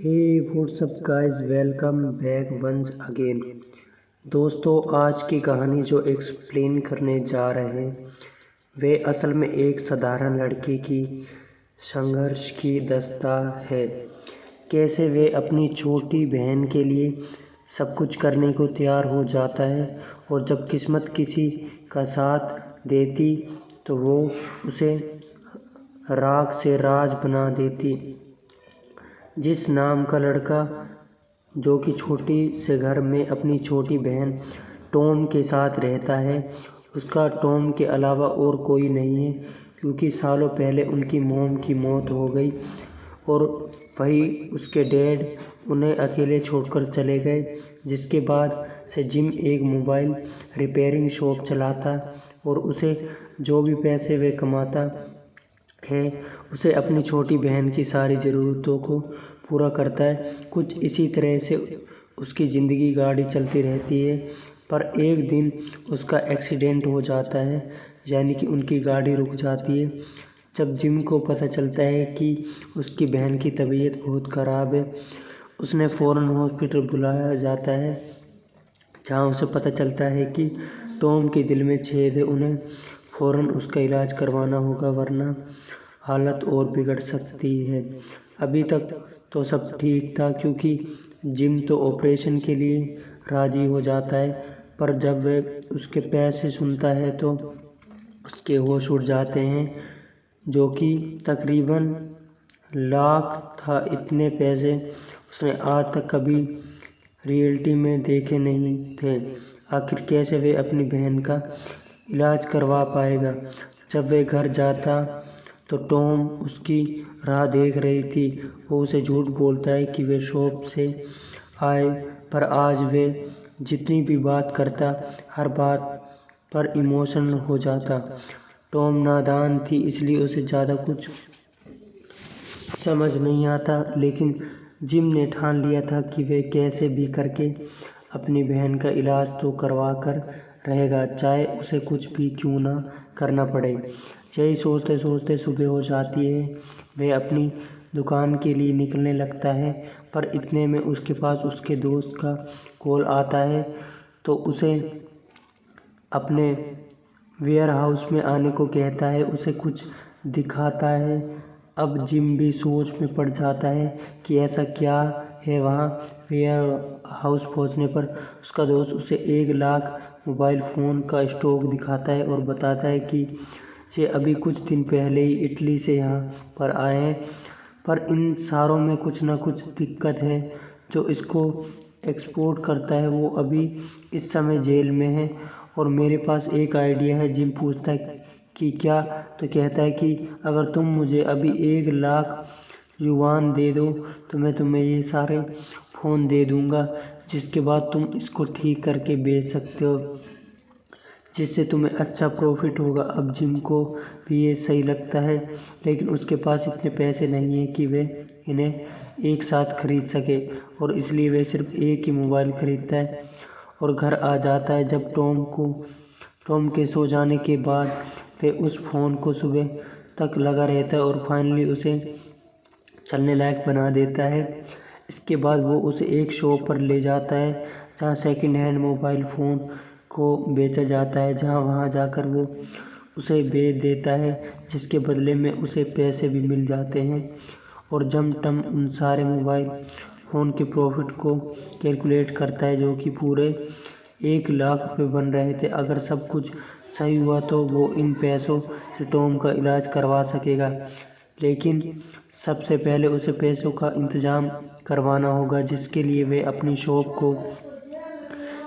हे WhatsApp guys, welcome back once again. दोस्तों, आज की कहानी जो एक्सप्लेन करने जा रहे हैं वे असल में एक साधारण लड़की की संघर्ष की दस्ता है। कैसे वे अपनी छोटी बहन के लिए सब कुछ करने को तैयार हो जाता है और जब किस्मत किसी का साथ देती तो वो उसे राख से राज बना देती। जिस नाम का लड़का जो कि छोटी से घर में अपनी छोटी बहन टॉम के साथ रहता है, उसका टॉम के अलावा और कोई नहीं है, क्योंकि सालों पहले उनकी मॉम की मौत हो गई और वही उसके डैड उन्हें अकेले छोड़कर चले गए। जिसके बाद से जिम एक मोबाइल रिपेयरिंग शॉप चलाता और उसे जो भी पैसे वे कमाता है उसे अपनी छोटी बहन की सारी ज़रूरतों को पूरा करता है। कुछ इसी तरह से उसकी ज़िंदगी गाड़ी चलती रहती है, पर एक दिन उसका एक्सीडेंट हो जाता है, यानी कि उनकी गाड़ी रुक जाती है। जब जिम को पता चलता है कि उसकी बहन की तबीयत बहुत ख़राब है, उसने फ़ौरन हॉस्पिटल बुलाया जाता है, जहाँ उसे पता चलता है कि टॉम के दिल में छेद है। उन्हें फ़ौरन उसका इलाज करवाना होगा, वरना हालत और बिगड़ सकती है। अभी तक तो सब ठीक था, क्योंकि जिम तो ऑपरेशन के लिए राज़ी हो जाता है, पर जब वह उसके पैसे सुनता है तो उसके होश उड़ जाते हैं, जो कि तकरीबन लाख था। इतने पैसे उसने आज तक कभी रियलिटी में देखे नहीं थे। आखिर कैसे वे अपनी बहन का इलाज करवा पाएगा। जब वे घर जाता तो टॉम उसकी राह देख रही थी। वो उसे झूठ बोलता है कि वे शॉप से आए, पर आज वे जितनी भी बात करता हर बात पर इमोशनल हो जाता। टॉम नादान थी, इसलिए उसे ज़्यादा कुछ समझ नहीं आता, लेकिन जिम ने ठान लिया था कि वे कैसे भी करके अपनी बहन का इलाज तो करवा कर रहेगा, चाहे उसे कुछ भी क्यों ना करना पड़े। यही सोचते सोचते सुबह हो जाती है। वह अपनी दुकान के लिए निकलने लगता है, पर इतने में उसके पास उसके दोस्त का कॉल आता है, तो उसे अपने वेयर हाउस में आने को कहता है, उसे कुछ दिखाता है। अब जिम भी सोच में पड़ जाता है कि ऐसा क्या है वहाँ। वेयर हाउस पहुँचने पर उसका दोस्त उसे 1 लाख मोबाइल फ़ोन का स्टॉक दिखाता है और बताता है कि ये अभी कुछ दिन पहले ही इटली से यहाँ पर आए हैं, पर इन सारों में कुछ ना कुछ दिक्कत है। जो इसको एक्सपोर्ट करता है वो अभी इस समय जेल में है और मेरे पास एक आइडिया है। जिम पूछता है कि क्या, तो कहता है कि अगर तुम मुझे अभी 1 लाख युआन दे दो तो मैं तुम्हें ये सारे फ़ोन दे दूँगा, जिसके बाद तुम इसको ठीक करके बेच सकते हो, जिससे तुम्हें अच्छा प्रॉफिट होगा। अब जिम को भी ये सही लगता है, लेकिन उसके पास इतने पैसे नहीं हैं कि वे इन्हें एक साथ खरीद सके, और इसलिए वे सिर्फ एक ही मोबाइल खरीदता है और घर आ जाता है। जब टॉम के सो जाने के बाद वे उस फ़ोन को सुबह तक लगा रहता है और फाइनली उसे चलने लायक बना देता है। इसके बाद वो उसे एक शॉप पर ले जाता है, जहाँ सेकंड हैंड मोबाइल फ़ोन को बेचा जाता है, जहाँ वहाँ जाकर वो उसे बेच देता है, जिसके बदले में उसे पैसे भी मिल जाते हैं। और जब टम उन सारे मोबाइल फ़ोन के प्रॉफिट को कैलकुलेट करता है, जो कि पूरे 1 लाख रुपये बन रहे थे, अगर सब कुछ सही हुआ तो वो इन पैसों से टॉम का इलाज करवा सकेगा। लेकिन सबसे पहले उसे पैसों का इंतज़ाम करवाना होगा, जिसके लिए वे अपनी शॉप को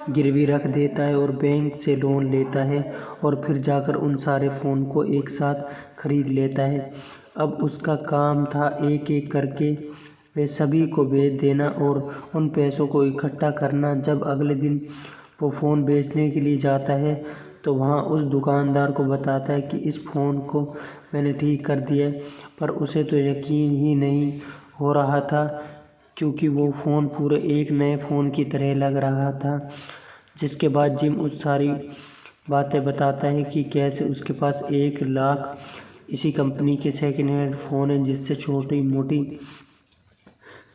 गिरवी रख देता है और बैंक से लोन लेता है और फिर जाकर उन सारे फ़ोन को एक साथ खरीद लेता है। अब उसका काम था एक एक करके वे सभी को बेच देना और उन पैसों को इकट्ठा करना। जब अगले दिन वो फ़ोन बेचने के लिए जाता है तो वहाँ उस दुकानदार को बताता है कि इस फ़ोन को मैंने ठीक कर दिया है, पर उसे तो यकीन ही नहीं हो रहा था, क्योंकि वो फ़ोन पूरे एक नए फ़ोन की तरह लग रहा था। जिसके बाद जिम उस सारी बातें बताता है कि कैसे उसके पास 1 लाख इसी कंपनी के सेकेंड हैंड फ़ोन है, जिससे छोटी मोटी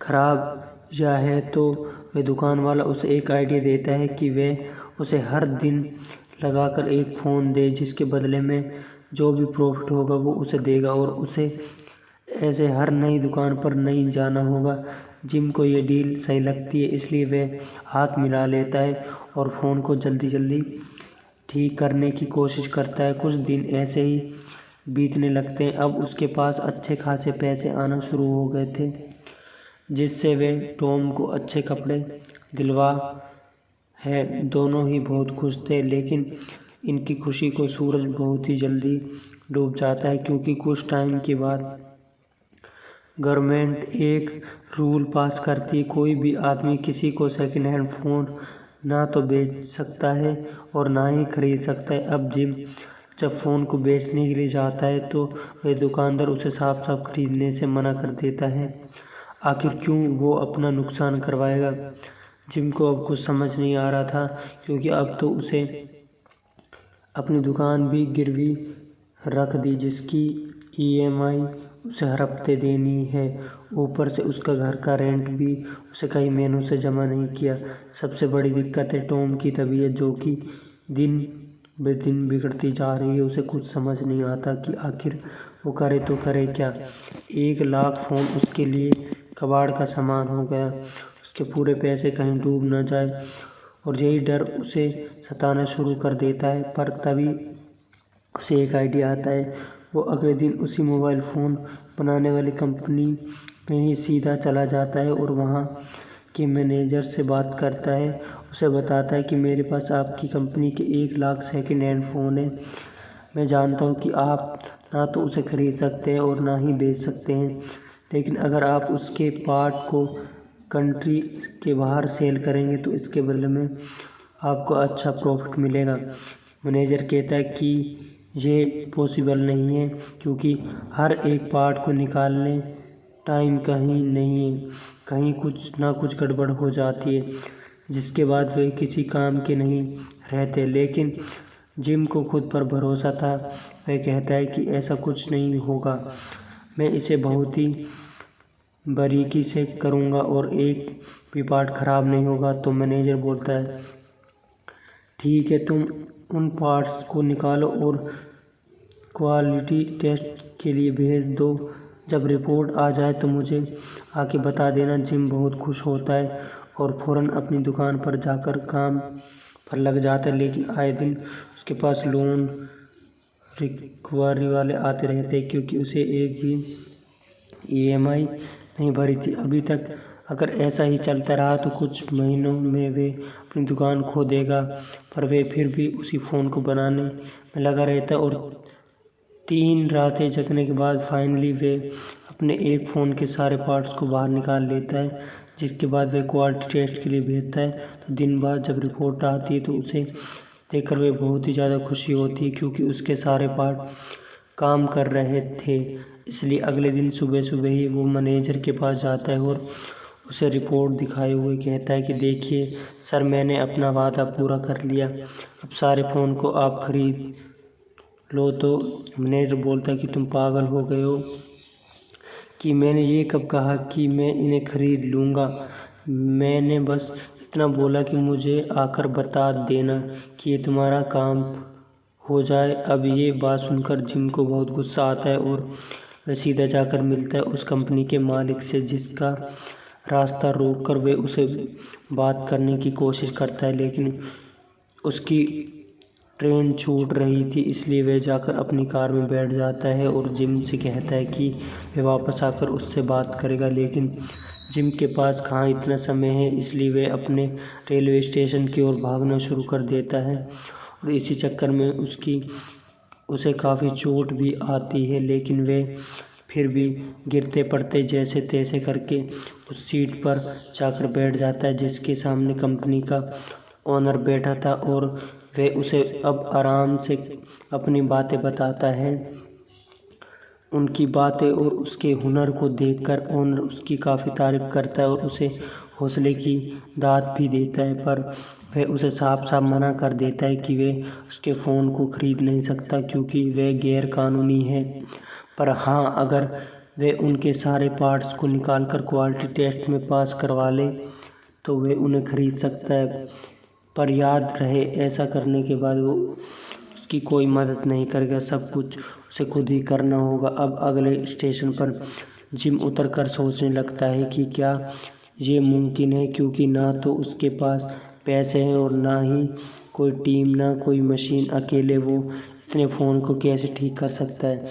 खराब या है तो वह दुकान वाला उसे एक आइडिया देता है कि वह उसे हर दिन लगाकर एक फ़ोन दे, जिसके बदले में जो भी प्रॉफिट होगा वो उसे देगा और उसे ऐसे हर नई दुकान पर नहीं जाना होगा। जिम को ये डील सही लगती है, इसलिए वह हाथ मिला लेता है और फ़ोन को जल्दी जल्दी ठीक करने की कोशिश करता है। कुछ दिन ऐसे ही बीतने लगते हैं। अब उसके पास अच्छे खासे पैसे आना शुरू हो गए थे, जिससे वे टॉम को अच्छे कपड़े दिलवा है। दोनों ही बहुत खुश थे, लेकिन इनकी खुशी को सूरज बहुत ही जल्दी डूब जाता है, क्योंकि कुछ टाइम के बाद गवर्नमेंट एक रूल पास करती है, कोई भी आदमी किसी को सेकंड हैंड फ़ोन ना तो बेच सकता है और ना ही खरीद सकता है। अब जिम जब फ़ोन को बेचने के लिए जाता है तो वह दुकानदार उसे साफ साफ खरीदने से मना कर देता है। आखिर क्यों वो अपना नुकसान करवाएगा। जिम को अब कुछ समझ नहीं आ रहा था, क्योंकि अब तो उसे अपनी दुकान भी गिरवी रख दी, जिसकी EMI उसे हर हफ्ते देनी है। ऊपर से उसका घर का रेंट भी उसे कई महीनों से जमा नहीं किया। सबसे बड़ी दिक्कत है टॉम की तबीयत, जो कि दिन ब दिन बिगड़ती जा रही है। उसे कुछ समझ नहीं आता कि आखिर वो करे तो करे क्या। 1 लाख फ़ोन उसके लिए कबाड़ का सामान हो गया। उसके पूरे पैसे कहीं डूब न जाए और यही डर उसे सताना शुरू कर देता है। पर तभी उसे एक आइडिया आता है। वो अगले दिन उसी मोबाइल फ़ोन बनाने वाली कंपनी में ही सीधा चला जाता है और वहाँ के मैनेजर से बात करता है। उसे बताता है कि मेरे पास आपकी कंपनी के 1 लाख सेकंड हैंड फ़ोन है। मैं जानता हूँ कि आप ना तो उसे खरीद सकते हैं और ना ही बेच सकते हैं, लेकिन अगर आप उसके पार्ट को कंट्री के बाहर सेल करेंगे तो इसके बदले में आपको अच्छा प्रॉफिट मिलेगा। मैनेजर कहता है कि ये पॉसिबल नहीं है, क्योंकि हर एक पार्ट को निकालने टाइम कहीं नहीं है, कहीं कुछ ना कुछ गड़बड़ हो जाती है, जिसके बाद वे किसी काम के नहीं रहते। लेकिन जिम को खुद पर भरोसा था। वह कहता है कि ऐसा कुछ नहीं होगा, मैं इसे बहुत ही बारीकी से करूँगा और एक भी पार्ट ख़राब नहीं होगा। तो मैनेजर बोलता है, ठीक है, तुम उन पार्ट्स को निकालो और क्वालिटी टेस्ट के लिए भेज दो। जब रिपोर्ट आ जाए तो मुझे आके बता देना। जिम बहुत खुश होता है और फ़ौरन अपनी दुकान पर जाकर काम पर लग जाता है, लेकिन आए दिन उसके पास लोन रिकवरी वाले आते रहते, क्योंकि उसे एक भी EMI नहीं भरी थी अभी तक। अगर ऐसा ही चलता रहा तो कुछ महीनों में वे अपनी दुकान खो देगा। पर वे फिर भी उसी फ़ोन को बनाने में लगा रहता है और 3 रातें जगने के बाद फाइनली वे अपने एक फ़ोन के सारे पार्ट्स को बाहर निकाल लेता है, जिसके बाद वे क्वालिटी टेस्ट के लिए भेजता है। तो दिन बाद जब रिपोर्ट आती है तो उसे देखकर वे बहुत ही ज़्यादा खुशी होती है, क्योंकि उसके सारे पार्ट काम कर रहे थे। इसलिए अगले दिन सुबह सुबह ही वो मैनेजर के पास जाता है और उसे रिपोर्ट दिखाए हुए कहता है कि देखिए सर, मैंने अपना वादा पूरा कर लिया, अब सारे फ़ोन को आप खरीद लो। तो मैनेजर बोलता है कि तुम पागल हो गए हो, कि मैंने ये कब कहा कि मैं इन्हें खरीद लूँगा। मैंने बस इतना बोला कि मुझे आकर बता देना कि ये तुम्हारा काम हो जाए। अब ये बात सुनकर जिम को बहुत गुस्सा आता है और वह सीधा जाकर मिलता है उस कंपनी के मालिक से, जिसका रास्ता रोककर वे उसे बात करने की कोशिश करता है, लेकिन उसकी ट्रेन छूट रही थी। इसलिए वह जाकर अपनी कार में बैठ जाता है और जिम से कहता है कि वह वापस आकर उससे बात करेगा, लेकिन जिम के पास कहाँ इतना समय है। इसलिए वह अपने रेलवे स्टेशन की ओर भागना शुरू कर देता है और इसी चक्कर में उसे काफ़ी चोट भी आती है, लेकिन वह फिर भी गिरते पड़ते जैसे तैसे करके उस सीट पर जाकर बैठ जाता है जिसके सामने कंपनी का ओनर बैठा था, और वह उसे अब आराम से अपनी बातें बताता है। उनकी बातें और उसके हुनर को देखकर ओनर उसकी काफ़ी तारीफ़ करता है और उसे हौसले की दाद भी देता है, पर वह उसे साफ साफ मना कर देता है कि वह उसके फ़ोन को ख़रीद नहीं सकता, क्योंकि वह गैर कानूनी है। पर हाँ, अगर वे उनके सारे पार्ट्स को निकालकर क्वालिटी टेस्ट में पास करवा ले तो वे उन्हें खरीद सकता है। पर याद रहे, ऐसा करने के बाद वो उसकी कोई मदद नहीं करेगा, सब कुछ उसे खुद ही करना होगा। अब अगले स्टेशन पर जिम उतरकर सोचने लगता है कि क्या ये मुमकिन है, क्योंकि ना तो उसके पास पैसे हैं और ना ही कोई टीम, ना कोई मशीन। अकेले वो इतने फ़ोन को कैसे ठीक कर सकता है?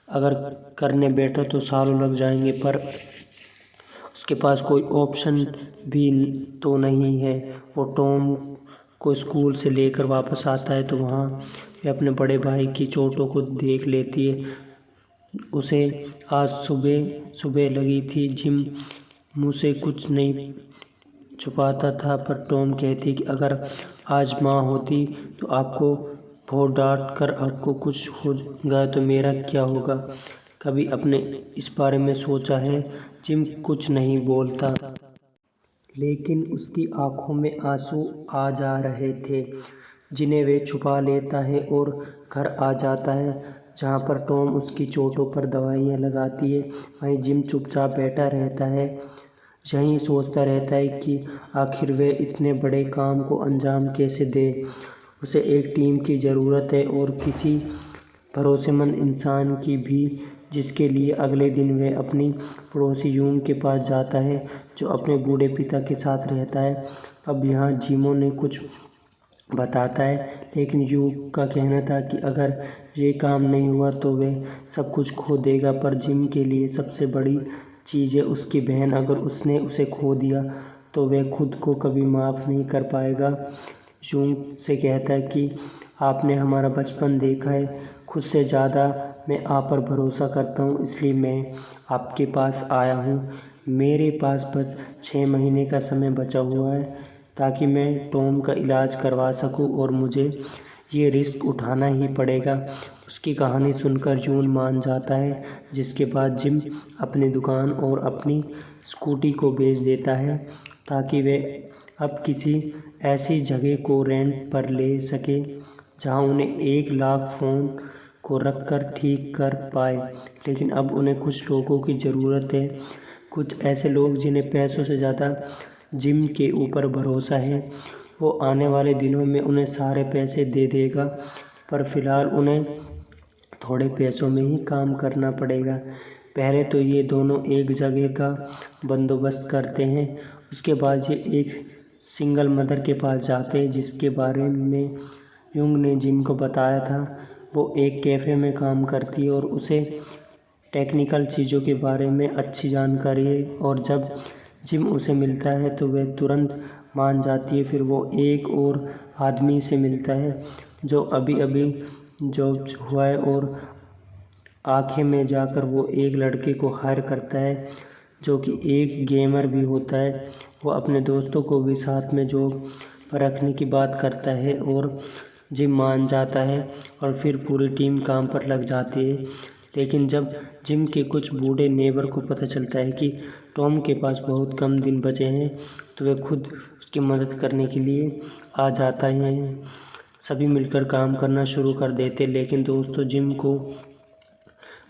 अगर करने बैठो तो सालों लग जाएंगे, पर उसके पास कोई ऑप्शन भी तो नहीं है। वो टॉम को स्कूल से लेकर वापस आता है तो वहाँ वे अपने बड़े भाई की चोटों को देख लेती है। उसे आज सुबह सुबह लगी थी। जिम मुँह से कुछ नहीं छुपाता था, पर टॉम कहती कि अगर आज माँ होती तो आपको बहुत डांट कर आपको कुछ हो गया तो मेरा क्या होगा? कभी अपने इस बारे में सोचा है? जिम कुछ नहीं बोलता, लेकिन उसकी आंखों में आंसू आ जा रहे थे, जिन्हें वे छुपा लेता है और घर आ जाता है, जहाँ पर टॉम उसकी चोटों पर दवाइयाँ लगाती है। वहीं जिम चुपचाप बैठा रहता है, यही सोचता रहता है कि आखिर वे इतने बड़े काम को अंजाम कैसे दे। उसे एक टीम की ज़रूरत है और किसी भरोसेमंद इंसान की भी, जिसके लिए अगले दिन वह अपनी पड़ोसी यूंग के पास जाता है, जो अपने बूढ़े पिता के साथ रहता है। अब यहाँ जिमो ने कुछ बताता है, लेकिन यूंग का कहना था कि अगर ये काम नहीं हुआ तो वह सब कुछ खो देगा। पर जिम के लिए सबसे बड़ी चीज़ है उसकी बहन। अगर उसने उसे खो दिया तो वह खुद को कभी माफ़ नहीं कर पाएगा। यूंग से कहता है कि आपने हमारा बचपन देखा है, खुद से ज़्यादा मैं आप पर भरोसा करता हूँ, इसलिए मैं आपके पास आया हूँ। मेरे पास बस 6 महीने का समय बचा हुआ है ताकि मैं टॉम का इलाज करवा सकूँ और मुझे ये रिस्क उठाना ही पड़ेगा। उसकी कहानी सुनकर यून मान जाता है, जिसके बाद जिम अपनी दुकान और अपनी स्कूटी को बेच देता है ताकि वे अब किसी ऐसी जगह को रेंट पर ले सके जहां उन्हें 1 लाख फ़ोन को रखकर ठीक कर पाए। लेकिन अब उन्हें कुछ लोगों की ज़रूरत है, कुछ ऐसे लोग जिन्हें पैसों से ज़्यादा जिम के ऊपर भरोसा है। वो आने वाले दिनों में उन्हें सारे पैसे दे देगा, पर फिलहाल उन्हें थोड़े पैसों में ही काम करना पड़ेगा। पहले तो ये दोनों एक जगह का बंदोबस्त करते हैं, उसके बाद ये एक सिंगल मदर के पास जाते हैं, जिसके बारे में यूंग ने जिम को बताया था। वो एक कैफ़े में काम करती है और उसे टेक्निकल चीज़ों के बारे में अच्छी जानकारी है, और जब जिम उसे मिलता है तो वह तुरंत मान जाती है। फिर वो एक और आदमी से मिलता है जो अभी अभी जॉब हुआ है, और आखिर में जाकर वो एक लड़के को हायर करता है जो कि एक गेमर भी होता है। वो अपने दोस्तों को भी साथ में जॉब पर रखने की बात करता है और जिम मान जाता है, और फिर पूरी टीम काम पर लग जाती है। लेकिन जब जिम के कुछ बूढ़े नेबर को पता चलता है कि टॉम के पास बहुत कम दिन बचे हैं, तो वे खुद उसकी मदद करने के लिए आ जाता है। सभी मिलकर काम करना शुरू कर देते। लेकिन दोस्तों, जिम को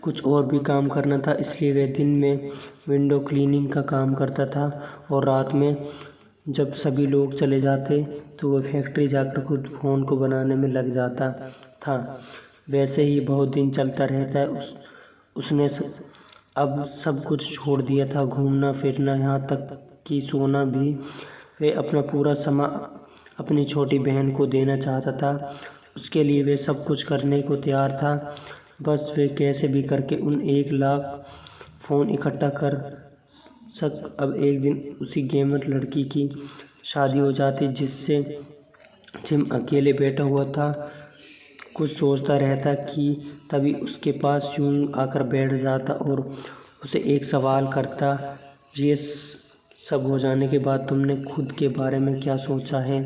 कुछ और भी काम करना था, इसलिए वह दिन में विंडो क्लीनिंग का काम करता था और रात में जब सभी लोग चले जाते तो वह फैक्ट्री जाकर खुद फ़ोन को बनाने में लग जाता था। वैसे ही बहुत दिन चलता रहता है। उसने अब सब कुछ छोड़ दिया था, घूमना फिरना, यहाँ तक कि सोना भी। वे अपना पूरा समय अपनी छोटी बहन को देना चाहता था। उसके लिए वे सब कुछ करने को तैयार था, बस वे कैसे भी करके उन 1 लाख फ़ोन इकट्ठा कर सक। अब एक दिन उसी गेमर लड़की की शादी हो जाती, जिससे जिम अकेले बैठा हुआ था, कुछ सोचता रहता कि तभी उसके पास यूं आकर बैठ जाता और उसे एक सवाल करता, ये सब हो जाने के बाद तुमने खुद के बारे में क्या सोचा है?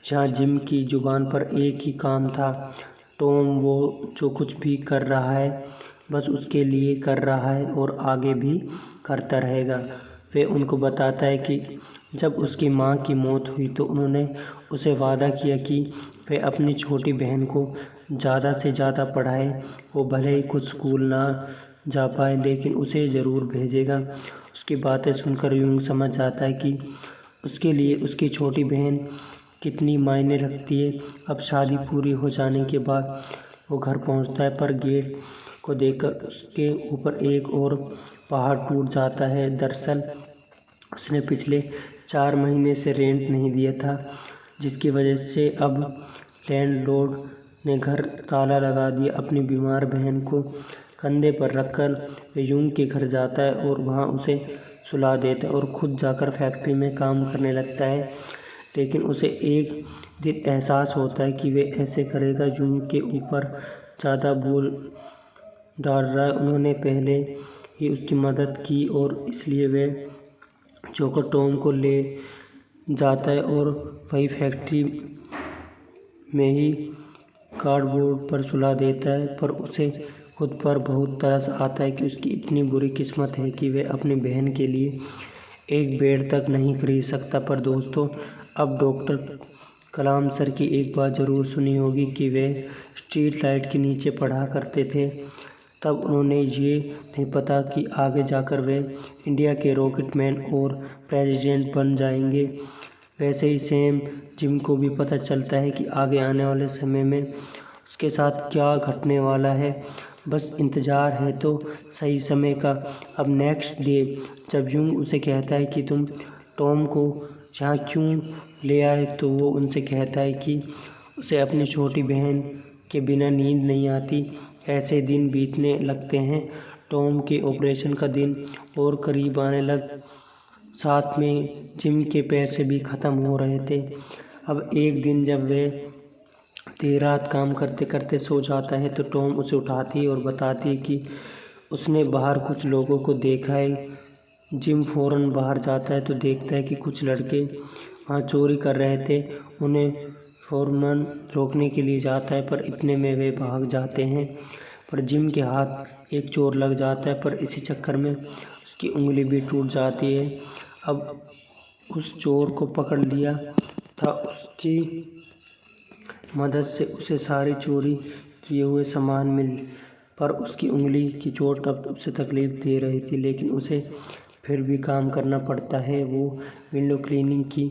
जहाँ जिम की ज़ुबान पर एक ही काम था, टॉम वो जो कुछ भी कर रहा है बस उसके लिए कर रहा है और आगे भी करता रहेगा। वे उनको बताता है कि जब उसकी माँ की मौत हुई तो उन्होंने उसे वादा किया कि वे अपनी छोटी बहन को ज़्यादा से ज़्यादा पढ़ाए। वो भले ही कुछ स्कूल ना जा पाए, लेकिन उसे ज़रूर भेजेगा। उसकी बातें सुनकर यूंग समझ जाता है कि उसके लिए उसकी छोटी बहन कितनी मायने रखती है। अब शादी पूरी हो जाने के बाद वो घर पहुंचता है, पर गेट को देखकर उसके ऊपर एक और पहाड़ टूट जाता है। दरअसल उसने पिछले 4 महीने से रेंट नहीं दिया था, जिसकी वजह से अब लैंडलॉर्ड ने घर ताला लगा दिया। अपनी बीमार बहन को कंधे पर रखकर वे यूंग के घर जाता है और वहां उसे सुला देता है और खुद जाकर फैक्ट्री में काम करने लगता है। लेकिन उसे एक दिन एहसास होता है कि वे ऐसे करेगा यूंग के ऊपर ज़्यादा बोझ डाल रहा है। उन्होंने पहले ही उसकी मदद की और इसलिए वे जोकर टॉम को ले जाता है और वही फैक्ट्री में ही कार्डबोर्ड पर सुला देता है। पर उसे खुद पर बहुत तरस आता है कि उसकी इतनी बुरी किस्मत है कि वे अपनी बहन के लिए एक बेड तक नहीं खरीद सकता। पर दोस्तों, अब डॉक्टर कलाम सर की एक बात ज़रूर सुनी होगी कि वे स्ट्रीट लाइट के नीचे पढ़ा करते थे। तब उन्होंने ये नहीं पता कि आगे जाकर वे इंडिया के रॉकेटमैन और प्रेसिडेंट बन जाएंगे। वैसे ही सेम जिम को भी पता चलता है कि आगे आने वाले समय में उसके साथ क्या घटने वाला है। बस इंतज़ार है तो सही समय का। अब नेक्स्ट डे जब यूंग उसे कहता है कि तुम टॉम को यहाँ क्यों ले आए, तो वो उनसे कहता है कि उसे अपनी छोटी बहन के बिना नींद नहीं आती। ऐसे दिन बीतने लगते हैं। टॉम के ऑपरेशन का दिन और करीब आने लग, साथ में जिम के पैसे भी ख़त्म हो रहे थे। अब एक दिन जब वे देर रात काम करते करते सो जाता है तो टॉम उसे उठाती है और बताती है कि उसने बाहर कुछ लोगों को देखा है। जिम फ़ौरन बाहर जाता है तो देखता है कि कुछ लड़के वहाँ चोरी कर रहे थे। उन्हें फ़ौरन रोकने के लिए जाता है, पर इतने में वे भाग जाते हैं। पर जिम के हाथ एक चोर लग जाता है, पर इसी चक्कर में उसकी उंगली भी टूट जाती है। अब उस चोर को पकड़ लिया था, उसकी मदद से उसे सारी चोरी किए हुए सामान मिल, पर उसकी उंगली की चोट अब उसे तकलीफ़ दे रही थी, लेकिन उसे फिर भी काम करना पड़ता है। वो विंडो क्लीनिंग की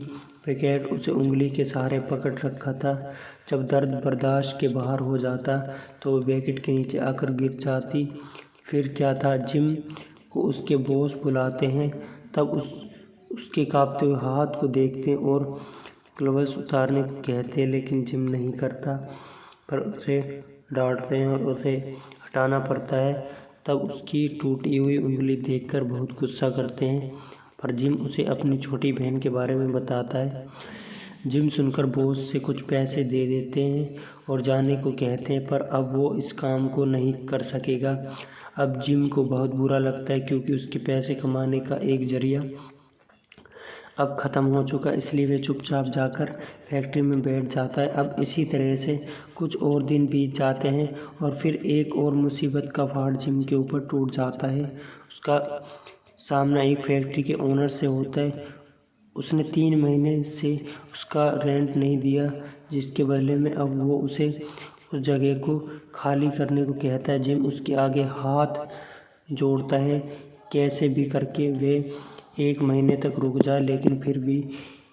पैकेट उसे उंगली के सहारे पकड़ रखा था। जब दर्द बर्दाश्त के बाहर हो जाता तो वो बैकेट के नीचे आकर गिर जाती। फिर क्या था, जिम को उसके बॉस बुलाते हैं। तब उसके कांपते हुए हाथ को देखते हैं और ग्लव्स उतारने को कहते हैं, लेकिन जिम नहीं करता, पर उसे डांटते हैं और उसे हटाना पड़ता है। तब उसकी टूटी हुई उंगली देखकर बहुत गुस्सा करते हैं, पर जिम उसे अपनी छोटी बहन के बारे में बताता है। जिम सुनकर बॉस से कुछ पैसे दे देते हैं और जाने को कहते हैं, पर अब वो इस काम को नहीं कर सकेगा। अब जिम को बहुत बुरा लगता है क्योंकि उसके पैसे कमाने का एक जरिया अब ख़त्म हो चुका, इसलिए वे चुपचाप जाकर फैक्ट्री में बैठ जाता है। अब इसी तरह से कुछ और दिन बीत जाते हैं और फिर एक और मुसीबत का पहाड़ जिम के ऊपर टूट जाता है। उसका सामना एक फैक्ट्री के ओनर से होता है। उसने 3 महीने से उसका रेंट नहीं दिया, जिसके बदले में अब वो उसे उस जगह को खाली करने को कहता है। जिम उसके आगे हाथ जोड़ता है, कैसे भी करके वे 1 महीने तक रुक जाए, लेकिन फिर भी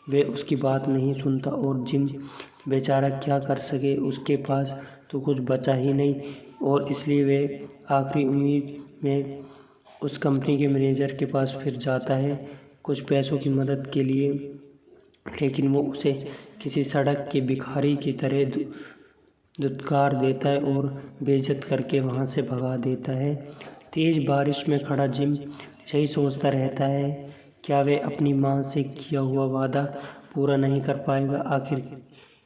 वे उसकी बात नहीं सुनता और जिम बेचारा क्या कर सके, उसके पास तो कुछ बचा ही नहीं। और इसलिए वे आखिरी उम्मीद में उस कंपनी के मैनेजर के पास फिर जाता है कुछ पैसों की मदद के लिए, लेकिन वो उसे किसी सड़क के भिखारी की तरह धुतकार देता है और बेइज्जत करके वहाँ से भगा देता है। तेज़ बारिश में खड़ा जिम यही सोचता रहता है, क्या वे अपनी माँ से किया हुआ वादा पूरा नहीं कर पाएगा? आखिर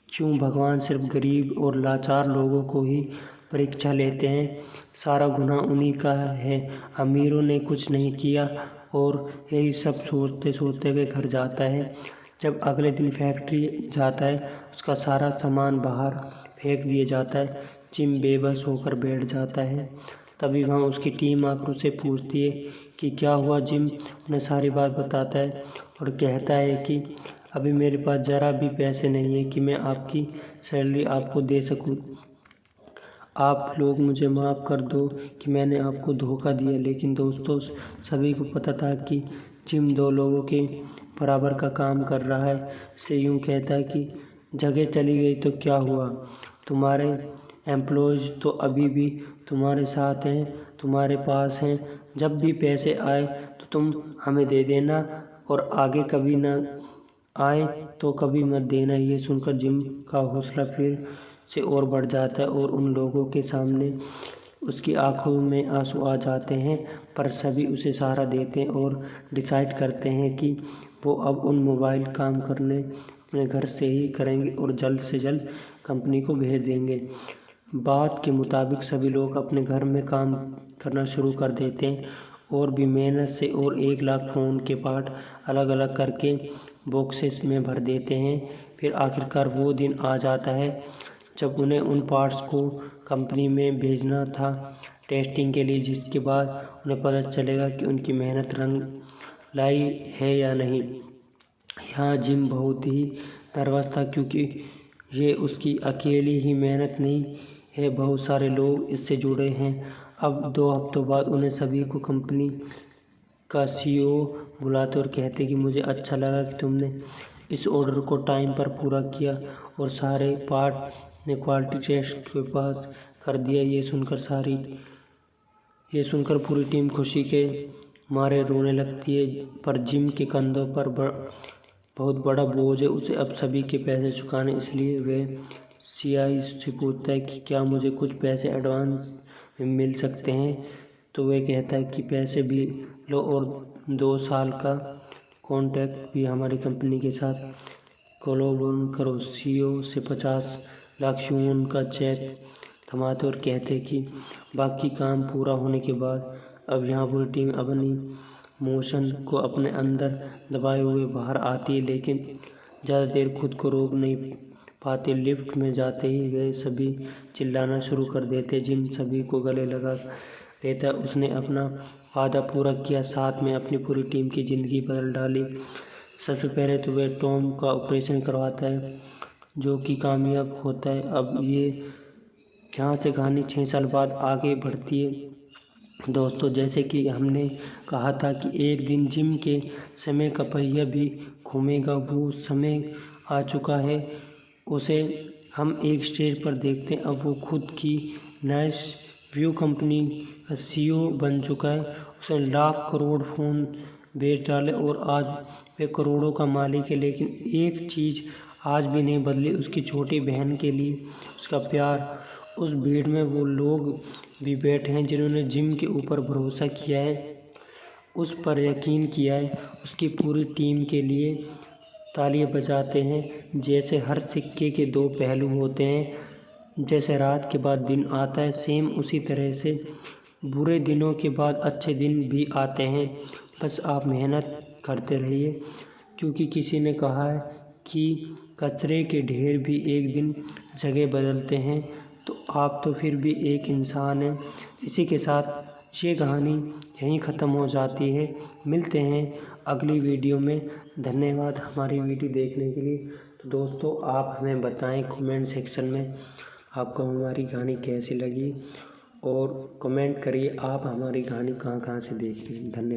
क्यों भगवान सिर्फ गरीब और लाचार लोगों को ही परीक्षा लेते हैं? सारा गुनाह उन्हीं का है, अमीरों ने कुछ नहीं किया। और यही सब सोचते सोचते वे घर जाता है। जब अगले दिन फैक्ट्री जाता है, उसका सारा सामान बाहर फेंक दिया जाता है। जिम बेबस होकर बैठ जाता है। तभी वहाँ उसकी टीम आकर उसे पूछती है कि क्या हुआ। जिम उन्हें सारी बात बताता है और कहता है कि अभी मेरे पास ज़रा भी पैसे नहीं है कि मैं आपकी सैलरी आपको दे सकूं। आप लोग मुझे माफ़ कर दो कि मैंने आपको धोखा दिया, लेकिन दोस्तों सभी को पता था कि जिम 2 लोगों के बराबर का काम कर रहा है। से यूँ कहता है कि जगह चली गई तो क्या हुआ, तुम्हारे एम्प्लॉयज़ तो अभी भी तुम्हारे साथ हैं, तुम्हारे पास हैं। जब भी पैसे आए तो तुम हमें दे देना, और आगे कभी ना आए तो कभी मत देना। ये सुनकर जिम का हौसला फिर से और बढ़ जाता है और उन लोगों के सामने उसकी आंखों में आंसू आ जाते हैं, पर सभी उसे सहारा देते हैं और डिसाइड करते हैं कि वो अब उन मोबाइल काम करने अपने घर से ही करेंगे और जल्द से जल्द कंपनी को भेज देंगे। बात के मुताबिक सभी लोग अपने घर में काम करना शुरू कर देते हैं और भी मेहनत से और 1 लाख फ़ोन के पार्ट अलग अलग करके बॉक्सेस में भर देते हैं। फिर आखिरकार वो दिन आ जाता है जब उन्हें उन पार्ट्स को कंपनी में भेजना था टेस्टिंग के लिए, जिसके बाद उन्हें पता चलेगा कि उनकी मेहनत रंग लाई है या नहीं। यहाँ जिम बहुत ही नर्वस था, क्योंकि ये उसकी अकेली ही मेहनत नहीं है, बहुत सारे लोग इससे जुड़े हैं। अब 2 हफ्तों बाद उन्हें सभी को कंपनी का CEO बुलाते और कहते कि मुझे अच्छा लगा कि तुमने इस ऑर्डर को टाइम पर पूरा किया और सारे पार्ट ने क्वालिटी टेस्ट के पास कर दिया। ये सुनकर पूरी टीम खुशी के मारे रोने लगती है, पर जिम के कंधों पर बहुत बड़ा बोझ है, उसे अब सभी के पैसे चुकाने। इसलिए वे CI से पूछता है कि क्या मुझे कुछ पैसे एडवांस में मिल सकते हैं, तो वे कहता है कि पैसे भी लो और 2 साल का कॉन्ट्रैक्ट भी हमारी कंपनी के साथ कोलैबोरेट करो। CEO से 50 लाख यून का चेक थमाते और कहते कि बाकी काम पूरा होने के बाद अब यहाँ पूरी टीम अपनी मोशन को अपने अंदर दबाए हुए बाहर आती है, लेकिन ज़्यादा देर खुद को रोक नहीं पाते। लिफ्ट में जाते ही वे सभी चिल्लाना शुरू कर देते। जिम सभी को गले लगा लेता, उसने अपना वादा पूरा किया, साथ में अपनी पूरी टीम की ज़िंदगी बदल डाली। सबसे पहले तो वह टॉम का ऑपरेशन करवाता है, जो कि कामयाब होता है। अब ये यहाँ से कहानी 6 साल बाद आगे बढ़ती है। दोस्तों, जैसे कि हमने कहा था कि एक दिन जिम के समय का पहिया भी घूमेगा, वो समय आ चुका है। उसे हम एक स्टेज पर देखते हैं। अब वो खुद की नाइस व्यू कंपनी का CEO बन चुका है। उसने लाख करोड़ फ़ोन बेच डाले और आज वे करोड़ों का मालिक है। लेकिन एक चीज़ आज भी नहीं बदली, उसकी छोटी बहन के लिए उसका प्यार। उस भीड़ में वो लोग भी बैठे हैं जिन्होंने जिम के ऊपर भरोसा किया है, उस पर यकीन किया है। उसकी पूरी टीम के लिए तालियां बजाते हैं। जैसे हर सिक्के के 2 पहलू होते हैं, जैसे रात के बाद दिन आता है, सेम उसी तरह से बुरे दिनों के बाद अच्छे दिन भी आते हैं। बस आप मेहनत करते रहिए, क्योंकि किसी ने कहा है कि कचरे के ढेर भी एक दिन जगह बदलते हैं, तो आप तो फिर भी एक इंसान हैं। इसी के साथ ये कहानी यहीं ख़त्म हो जाती है। मिलते हैं अगली वीडियो में। धन्यवाद हमारी वीडियो देखने के लिए। तो दोस्तों, आप हमें बताएं कमेंट सेक्शन में आपको हमारी कहानी कैसी लगी, और कमेंट करिए आप हमारी कहानी कहाँ कहाँ से देखते हैं। धन्यवाद।